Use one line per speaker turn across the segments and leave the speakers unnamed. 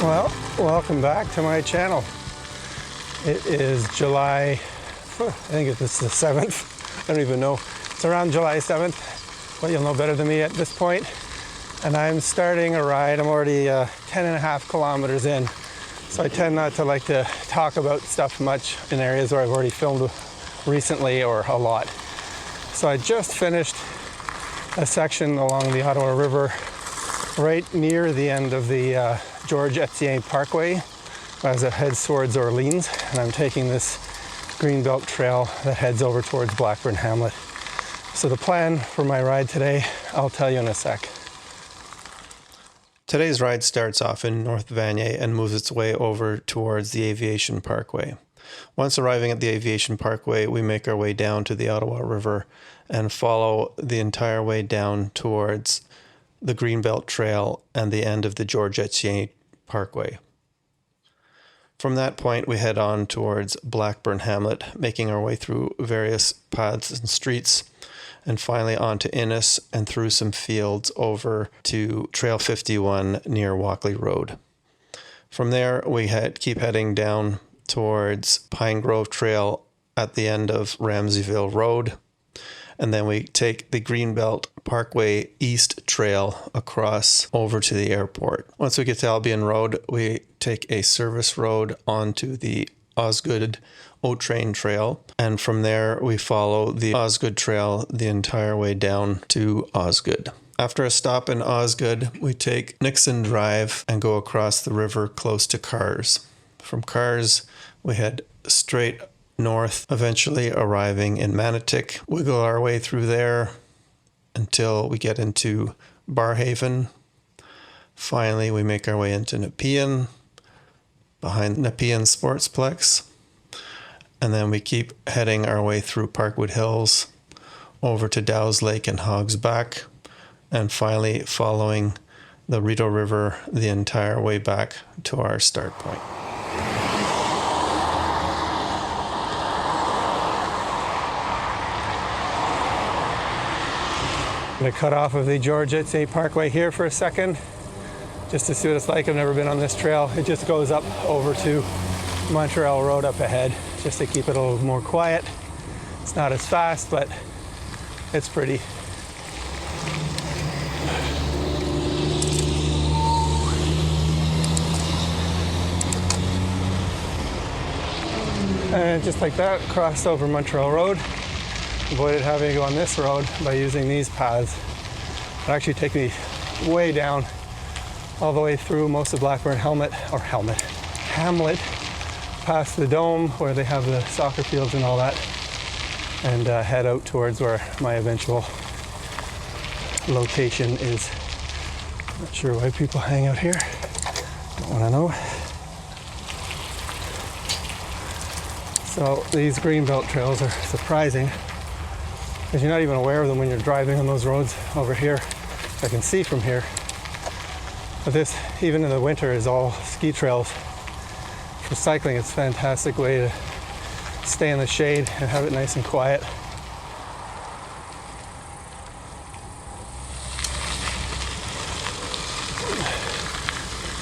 Well, welcome back to my channel. It is July, I think it's the 7th. I don't even know. It's around July 7th, but you'll know better than me at this point. And I'm starting a ride. I'm already 10.5 kilometers in. So I tend not to like to talk about stuff much in areas where I've already filmed recently or a lot. So I just finished a section along the Ottawa River right near the end of the Etienne Parkway as it heads towards Orleans, and I'm taking this greenbelt trail that heads over towards Blackburn, Hamlet. So the plan for my ride today, I'll tell you in a sec.
Today's ride starts off in North Vanier and moves its way over towards the Aviation Parkway. Once arriving at the Aviation Parkway, we make our way down to the Ottawa River and follow the entire way down towards the Greenbelt Trail and the end of the Etienne Parkway. From that point, we head on towards Blackburn Hamlet, making our way through various paths and streets, and finally on to Innis and through some fields over to Trail 51 near Walkley Road. From there, we keep heading down towards Pine Grove Trail at the end of Ramseyville Road, and then we take the Greenbelt Parkway East Trail across over to the airport. Once we get to Albion Road, we take a service road onto the Osgoode Trail, and from there we follow the Osgoode Trail the entire way down to Osgoode. After a stop in Osgoode, we take Nixon Drive and go across the river close to Cars. From Cars, we head straight north, eventually arriving in Manotick. Wiggle our way through there until we get into Barhaven. Finally, we make our way into Nepean, behind Nepean Sportsplex. And then we keep heading our way through Parkwood Hills, over to Dow's Lake and Hog's Back, and finally following the RIdeau River the entire way back to our start point.
I'm going to cut off of the Etienne Parkway here for a second, just to see what it's like. I've never been on this trail. It just goes up over to Montreal Road up ahead, just to keep it a little more quiet. It's not as fast, but it's pretty. And just like that, crossed over Montreal Road. Avoided having to go on this road by using these paths. It actually take me way down, all the way through most of Blackburn Hamlet, past the dome where they have the soccer fields and all that, and head out towards where my eventual location is. Not sure why people hang out here. Don't want to know. So these greenbelt trails are surprising, because you're not even aware of them when you're driving on those roads over here. I can see from here. But this, even in the winter, is all ski trails. For cycling, it's a fantastic way to stay in the shade and have it nice and quiet.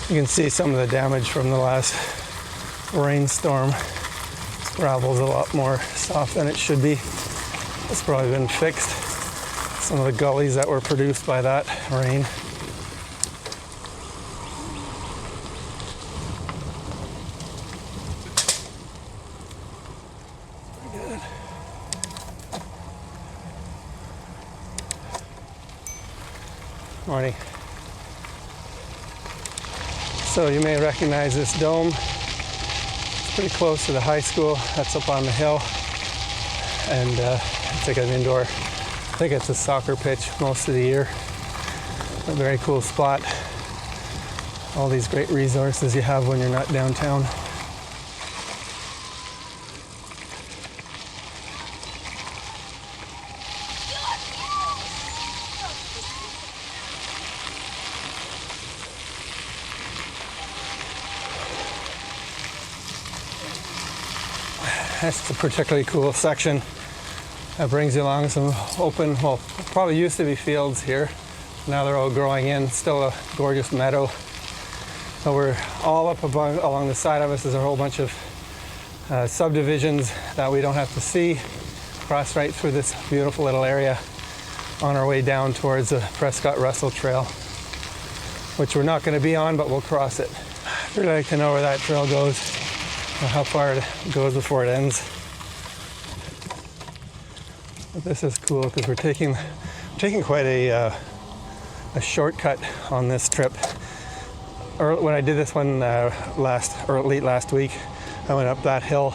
You can see some of the damage from the last rainstorm. This gravel's a lot more soft than it should be. It's probably been fixed. Some of the gullies that were produced by that rain. Pretty good. Morning. So you may recognize this dome. It's pretty close to the high school. That's up on the hill. And it's like an indoor, I think it's a soccer pitch most of the year. A very cool spot. All these great resources you have when you're not downtown. That's a particularly cool section. That brings you along some open, well, probably used to be fields here. Now they're all growing in. Still a gorgeous meadow. So we're all up along the side of us. There's a whole bunch of subdivisions that we don't have to see. Cross right through this beautiful little area on our way down towards the Prescott-Russell Trail, which we're not going to be on, but we'll cross it. I'd really like to know where that trail goes, or how far it goes before it ends. But this is cool because we're taking quite a shortcut on this trip. When I did this one late last week, I went up that hill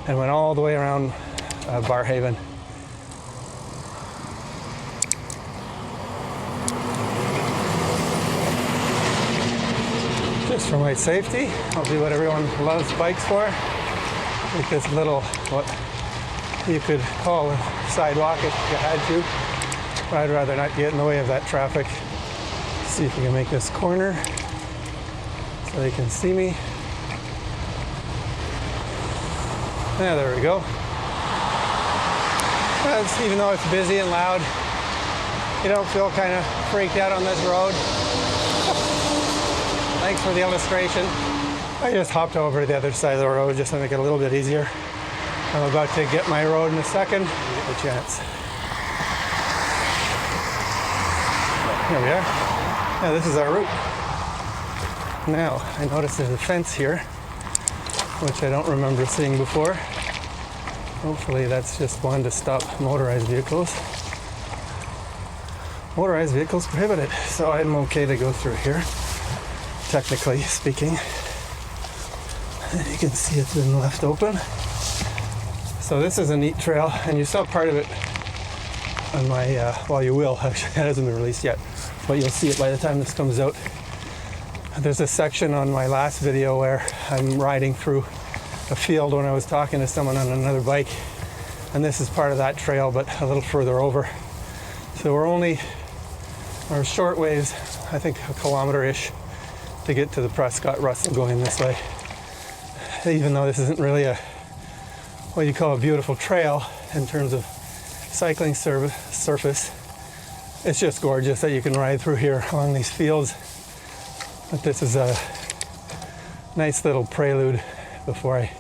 and went all the way around Barhaven. Just for my safety, I'll do what everyone loves bikes for. Take this little, what you could call a sidewalk if you had to. But I'd rather not get in the way of that traffic. See if we can make this corner so they can see me. Yeah, there we go. Even though it's busy and loud, you don't feel kind of freaked out on this road. Thanks for the illustration. I just hopped over to the other side of the road just to make it a little bit easier. I'm about to get my road in a second. Give it a chance. Here we are. Yeah, this is our route. Now, I noticed there's a fence here, which I don't remember seeing before. Hopefully that's just one to stop motorized vehicles. Motorized vehicles prohibited, so I'm okay to go through here, technically speaking. And you can see it's been left open. So this is a neat trail, and you saw part of it on my, well, you will, actually, it hasn't been released yet, but you'll see it by the time this comes out. There's a section on my last video where I'm riding through a field when I was talking to someone on another bike, and this is part of that trail, but a little further over. So we're short ways, I think a kilometer-ish, to get to the Prescott-Russell going this way. Even though this isn't really what you call a beautiful trail in terms of cycling surface, it's just gorgeous that you can ride through here along these fields. But this is a nice little prelude before I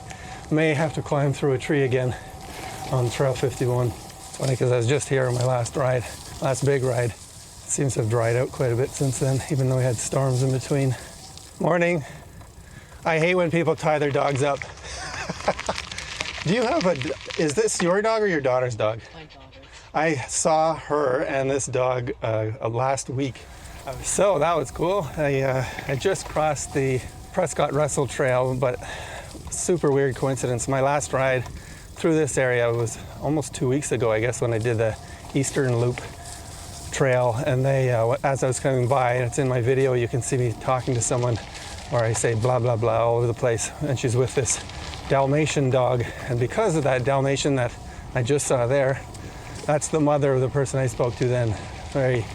may have to climb through a tree again on Trail 51. It's funny because I was just here on my last big ride. It seems to have dried out quite a bit since then, even though we had storms in between. Morning. I hate when people tie their dogs up. Do you have is this your dog or your daughter's dog?
My daughter.
I saw her and this dog last week. So that was cool. I just crossed the Prescott-Russell Trail, but super weird coincidence. My last ride through this area was almost 2 weeks ago, I guess, when I did the Eastern Loop Trail. And as I was coming by, and it's in my video, you can see me talking to someone where I say blah, blah, blah all over the place. And she's with this Dalmatian dog. And because of that Dalmatian that I just saw there, that's the mother of the person I spoke to then. Very,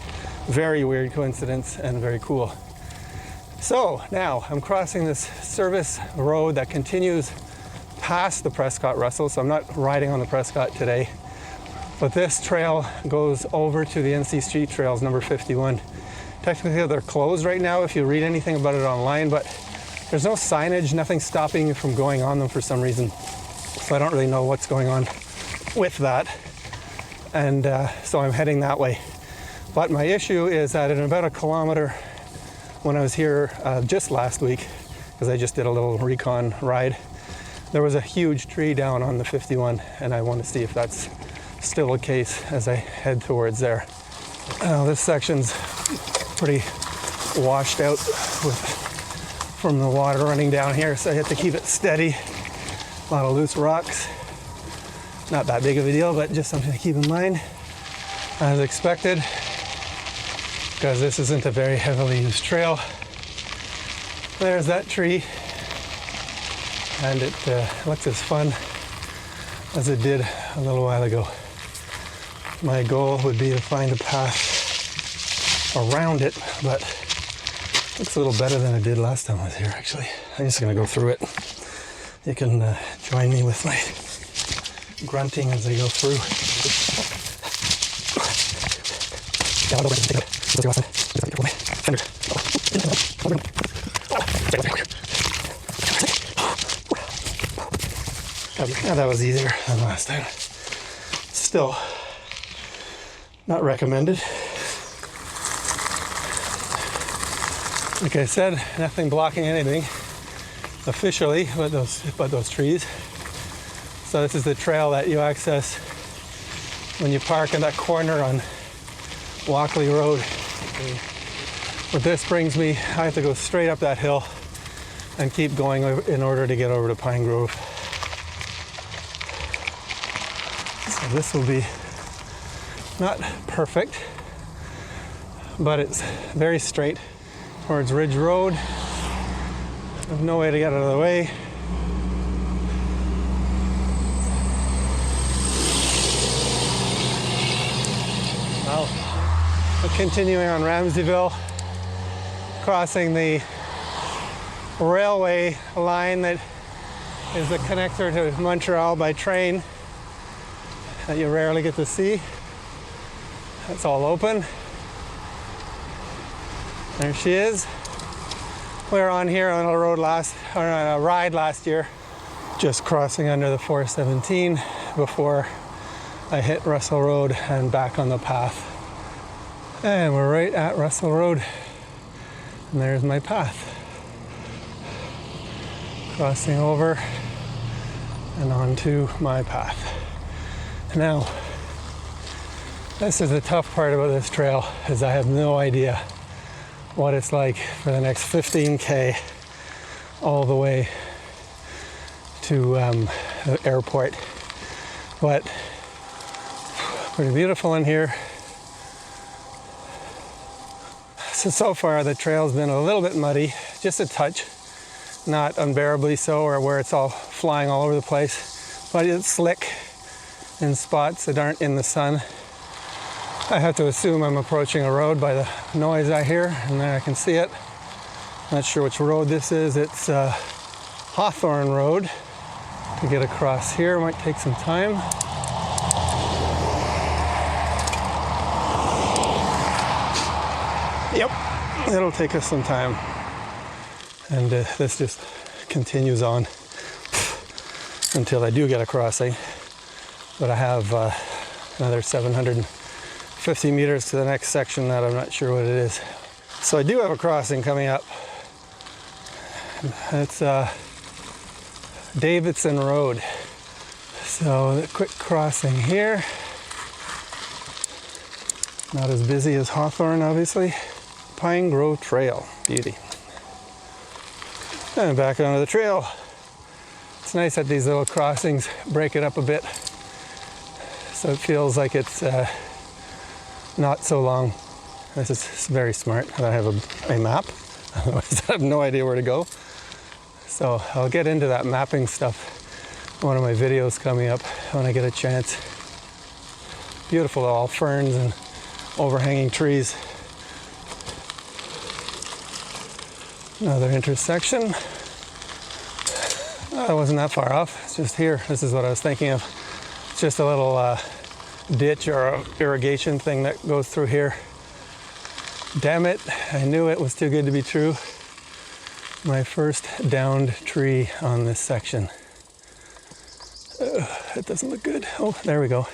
very weird coincidence and very cool. So now I'm crossing this service road that continues past the Prescott-Russell. So I'm not riding on the Prescott today, but this trail goes over to the NC Street Trails number 51. Technically they're closed right now if you read anything about it online, but there's no signage, nothing stopping you from going on them for some reason. So I don't really know what's going on with that. And so I'm heading that way. But my issue is that in about a kilometer, when I was here just last week, because I just did a little recon ride, there was a huge tree down on the 51, and I want to see if that's still the case as I head towards there. This section's pretty washed out from the water running down here, so I have to keep it steady. A lot of loose rocks. Not that big of a deal, but just something to keep in mind, as expected, because this isn't a very heavily used trail. There's that tree, and it looks as fun as it did a little while ago. My goal would be to find a path around it, but it looks a little better than it did last time I was here, actually. I'm just gonna go through it. You can join me with my grunting as I go through. Yeah, that was easier than last time. Still not recommended. Like I said, nothing blocking anything officially but those trees. So this is the trail that you access when you park in that corner on Walkley Road. But this brings me, I have to go straight up that hill and keep going in order to get over to Pine Grove. So this will be not perfect, but it's very straight towards Ridge Road. There's no way to get out of the way. Well, we're continuing on Ramseyville, crossing the railway line that is the connector to Montreal by train that you rarely get to see. That's all open. There she is. We were on here on a ride last year, just crossing under the 417 before I hit Russell Road and back on the path. And we're right at Russell Road. And there's my path. Crossing over and onto my path. Now, this is the tough part about this trail, is I have no idea what it's like for the next 15K all the way to the airport. But pretty beautiful in here. So far the trail's been a little bit muddy, just a touch, not unbearably so, or where it's all flying all over the place, but it's slick in spots that aren't in the sun. I have to assume I'm approaching a road by the noise I hear, and there I can see it. Not sure which road this is. It's Hawthorne Road. To get across here might take some time. Yep, it'll take us some time. And this just continues on until I do get a crossing. But I have another 750 meters to the next section that I'm not sure what it is. So I do have a crossing coming up. It's Davidson Road. So the quick crossing here. Not as busy as Hawthorne, obviously. Pine Grove Trail, beauty. And back onto the trail. It's nice that these little crossings break it up a bit, so it feels like it's not so long. This is very smart that I have a map. Otherwise I have no idea where to go. So I'll get into that mapping stuff in one of my videos coming up when I get a chance. Beautiful, all ferns and overhanging trees. Another intersection. Oh, it wasn't that far off. It's just here. This is what I was thinking of. It's just a little ditch or a irrigation thing that goes through here. Damn it, I knew it was too good to be true. My first downed tree on this section. It doesn't look good. Oh, there we go.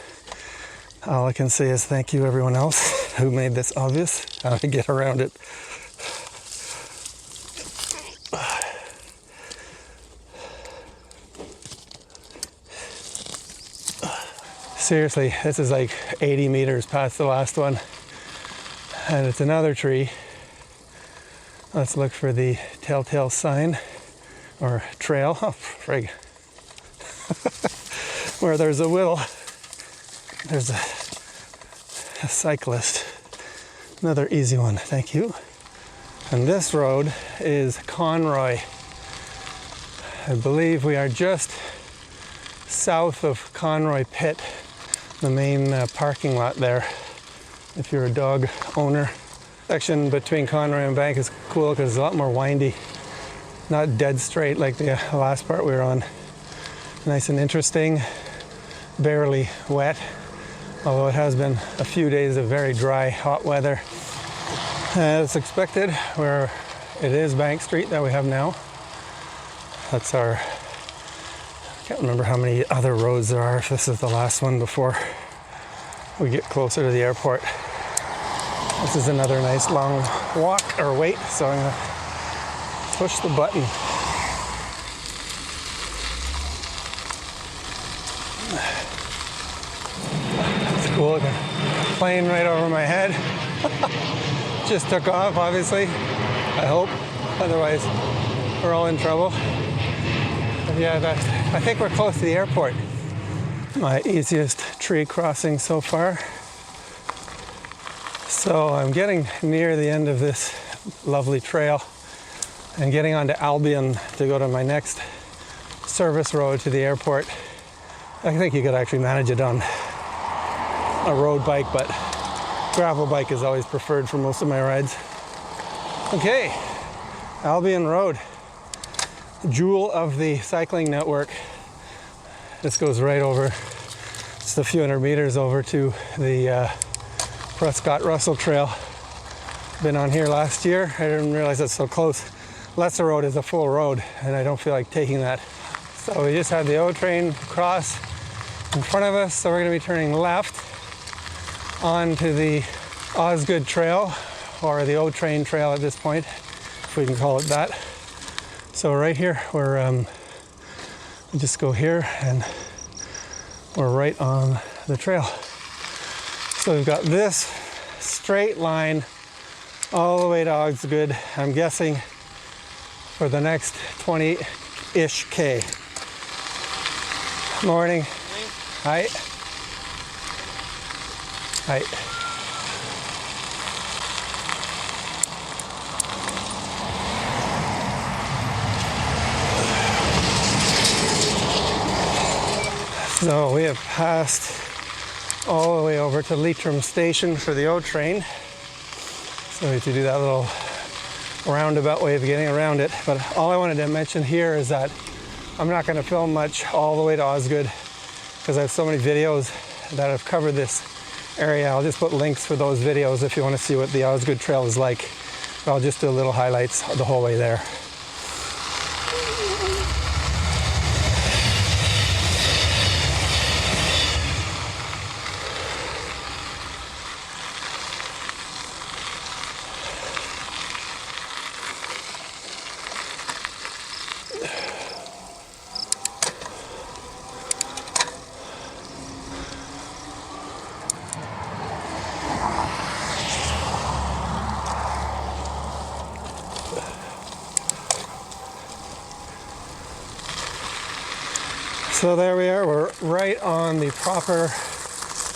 All I can say is thank you everyone else who made this obvious, how to get around it. Seriously, this is like 80 meters past the last one. And it's another tree. Let's look for the telltale sign or trail. Oh, frig. Where there's a will, there's a cyclist. Another easy one, thank you. And this road is Conroy. I believe we are just south of Conroy Pit, the main parking lot there. If you're a dog owner. Section between Conroy and Bank is cool because it's a lot more windy. Not dead straight like the last part we were on. Nice and interesting. Barely wet, although it has been a few days of very dry, hot weather. As expected, where it is Bank Street that we have now. That's our Can't remember how many other roads there are, if this is the last one before we get closer to the airport. This is another nice long walk or wait, so I'm gonna push the button. It's cool, looking plane right over my head. Just took off, obviously, I hope, otherwise we're all in trouble. But yeah, I think we're close to the airport. My easiest tree crossing so far. So I'm getting near the end of this lovely trail and getting onto Albion to go to my next service road to the airport. I think you could actually manage it on a road bike, but gravel bike is always preferred for most of my rides. Okay, Albion Road, jewel of the cycling network. This goes right over, just a few hundred meters over to the Prescott-Russell Trail. Been on here last year. I didn't realize it's so close. Lesser Road is a full road, and I don't feel like taking that. So we just had the O train cross in front of us, so we're going to be turning left onto the Osgoode Trail, or the O train trail at this point, if we can call it that. So right here, we just go here, and we're right on the trail. So we've got this straight line all the way to Osgoode, I'm guessing for the next 20-ish K. Morning. Hi. Hi. So we have passed all the way over to Leitrim Station for the O train. So we have to do that little roundabout way of getting around it. But all I wanted to mention here is that I'm not going to film much all the way to Osgoode because I have so many videos that have covered this area. I'll just put links for those videos if you want to see what the Osgoode Trail is like. But I'll just do little highlights the whole way there. So there we are, we're right on the proper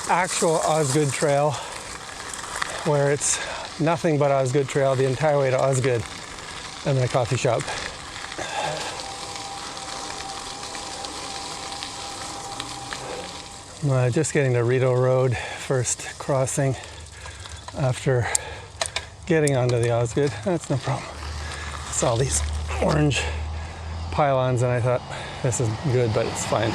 actual Osgoode Trail, where it's nothing but Osgoode Trail the entire way to Osgoode and the coffee shop. Just getting to RIdeau Road, first crossing after getting onto the Osgoode. That's no problem. Saw these orange pylons and I thought, this is good, but it's fine.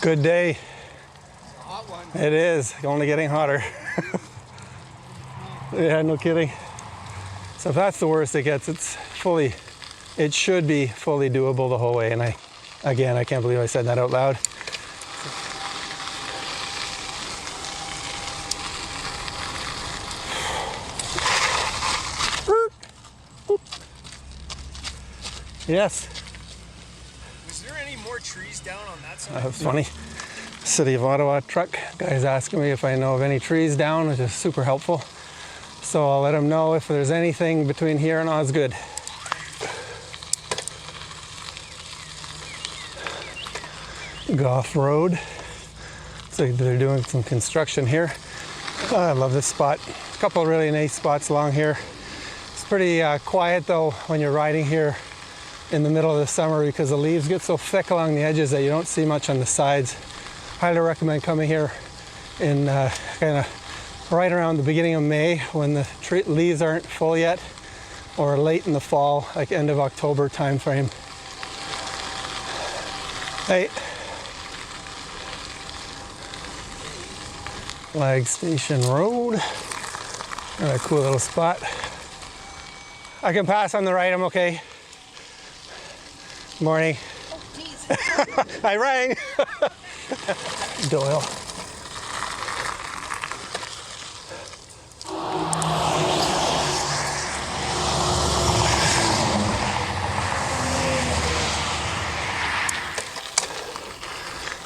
Good day.
It's a hot one.
It is, only getting hotter. Yeah, no kidding. So if that's the worst it gets, it should be fully doable the whole way. And I can't believe I said that out loud. Yes.
Was there any more trees down on that side?
That's funny. City of Ottawa truck. Guy's asking me if I know of any trees down, which is super helpful. So I'll let him know if there's anything between here and Osgoode. Goff Road. So they're doing some construction here. Oh, I love this spot. A couple of really nice spots along here. It's pretty quiet though when you're riding here in the middle of the summer because the leaves get so thick along the edges that you don't see much on the sides. Highly recommend coming here in kind of right around the beginning of May when the leaves aren't full yet, or late in the fall, like end of October time frame. Hey. Flag Station Road. Got a cool little spot. I can pass on the right, I'm okay. Morning.
Oh, geez.
I rang. Doyle.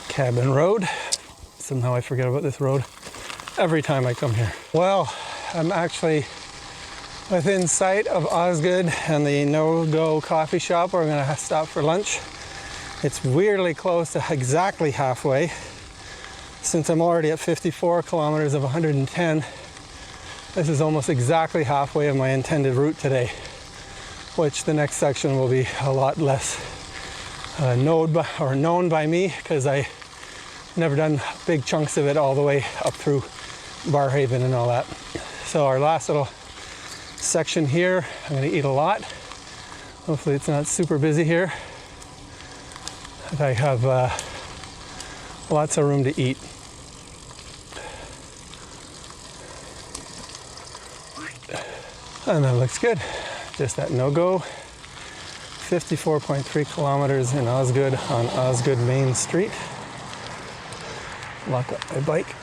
Cabin Road. Somehow I forget about this road every time I come here. Well, I'm actually within sight of Osgoode and the no-go coffee shop where I'm gonna stop for lunch. It's weirdly close to exactly halfway. Since I'm already at 54 kilometers of 110, this is almost exactly halfway of my intended route today, which the next section will be a lot less known by me because I never done big chunks of it all the way up through Barhaven and all that. So our last little section here, I'm gonna eat a lot. Hopefully it's not super busy here. I have lots of room to eat. And that looks good. Just that no-go. 54.3 kilometers in Osgoode on Osgoode Main Street. Lock up my bike.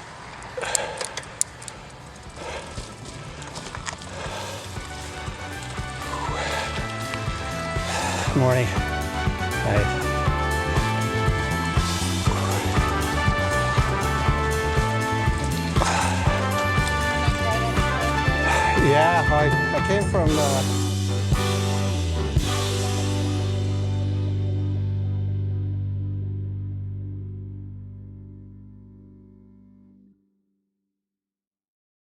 Morning. Hi. Yeah, I came from